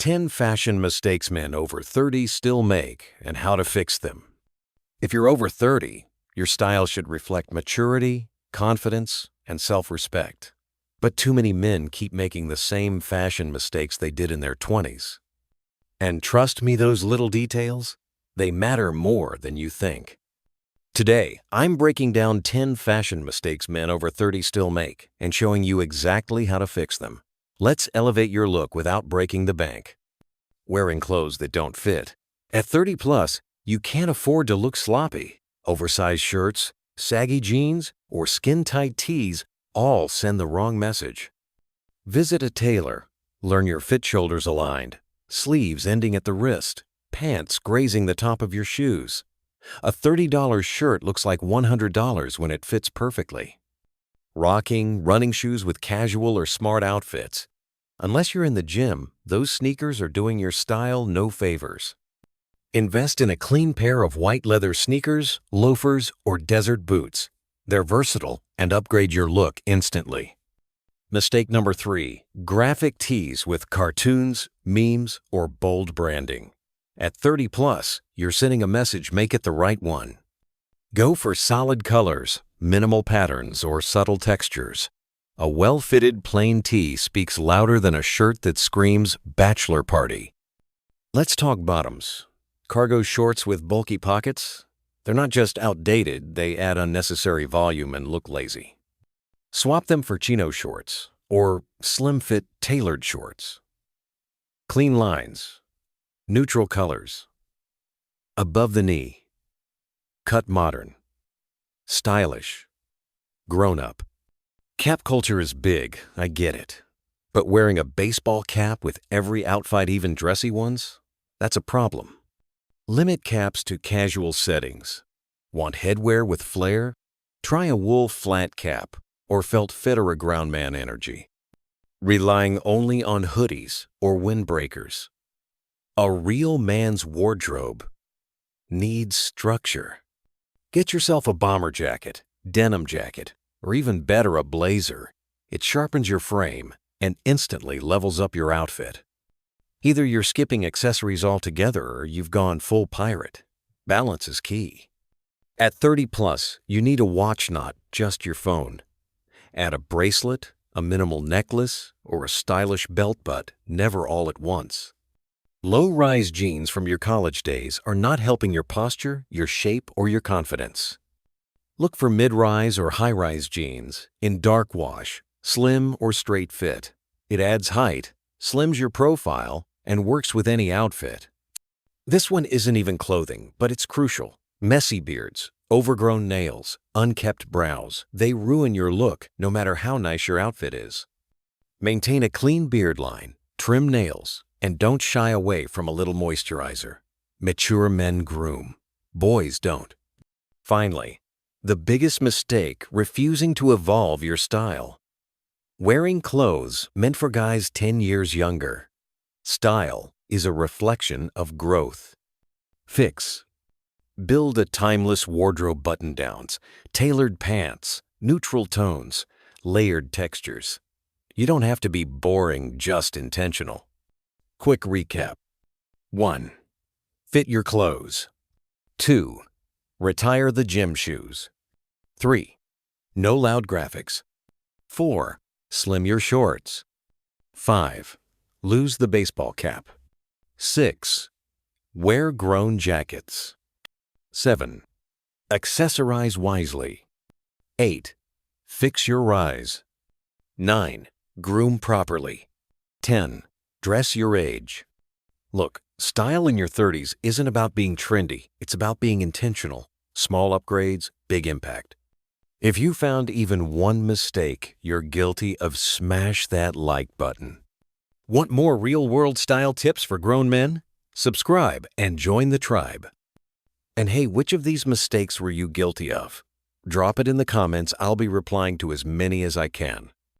10 fashion mistakes men over 30 still make and how to fix them. If you're over 30, your style should reflect maturity, confidence, and self-respect. But too many men keep making the same fashion mistakes they did in their 20s. And trust me, those little details, they matter more than you think. Today, I'm breaking down 10 fashion mistakes men over 30 still make and showing you exactly how to fix them. Let's elevate your look without breaking the bank. Wearing clothes that don't fit. At 30 plus, you can't afford to look sloppy. Oversized shirts, saggy jeans, or skin-tight tees all send the wrong message. Visit a tailor. Learn your fit shoulders aligned, sleeves ending at the wrist, pants grazing the top of your shoes. A $30 shirt looks like $100 when it fits perfectly. Rocking running shoes with casual or smart outfits. Unless you're in the gym, those sneakers are doing your style no favors. Invest in a clean pair of white leather sneakers, loafers, or desert boots. They're versatile and upgrade your look instantly. Mistake number 3, graphic tees with cartoons, memes, or bold branding. At 30 plus, you're sending a message, make it the right one. Go for solid colors, minimal patterns, or subtle textures. A well-fitted plain tee speaks louder than a shirt that screams bachelor party. Let's talk bottoms. Cargo shorts with bulky pockets? They're not just outdated, they add unnecessary volume and look lazy. Swap them for chino shorts or slim-fit tailored shorts. Clean lines, neutral colors, above the knee, cut modern, stylish, grown-up. Cap culture is big, I get it. But wearing a baseball cap with every outfit, even dressy ones, that's a problem. Limit caps to casual settings. Want headwear with flair? Try a wool flat cap or felt fit or a ground man energy. Relying only on hoodies or windbreakers. A real man's wardrobe needs structure. Get yourself a bomber jacket, denim jacket, or even better, a blazer. It sharpens your frame and instantly levels up your outfit. Either you're skipping accessories altogether or you've gone full pirate. Balance is key. At 30 plus, you need a watch, not just your phone. Add a bracelet, a minimal necklace, or a stylish belt butt, never all at once. Low-rise jeans from your college days are not helping your posture, your shape, or your confidence. Look for mid-rise or high-rise jeans in dark wash, slim or straight fit. It adds height, slims your profile, and works with any outfit. This one isn't even clothing, but it's crucial. Messy beards, overgrown nails, unkept brows, they ruin your look no matter how nice your outfit is. Maintain a clean beard line, trim nails, and don't shy away from a little moisturizer. Mature men groom. Boys don't. Finally, the biggest mistake, refusing to evolve your style. Wearing clothes meant for guys 10 years younger. Style is a reflection of growth. Fix. Build a timeless wardrobe, button-downs, tailored pants, neutral tones, layered textures. You don't have to be boring, just intentional. Quick recap. 1. Fit your clothes. 2. Retire the gym shoes. 3. No loud graphics. 4. Slim your shorts. 5. Lose the baseball cap. 6. Wear grown jackets. 7. Accessorize wisely. 8. Fix your rise. 9. Groom properly. 10. Dress your age. Look, style in your 30s isn't about being trendy. It's about being intentional. Small upgrades, big impact. If you found even one mistake, you're guilty of smash that like button. Want more real-world style tips for grown men? Subscribe and join the tribe. And hey, which of these mistakes were you guilty of? Drop it in the comments. I'll be replying to as many as I can.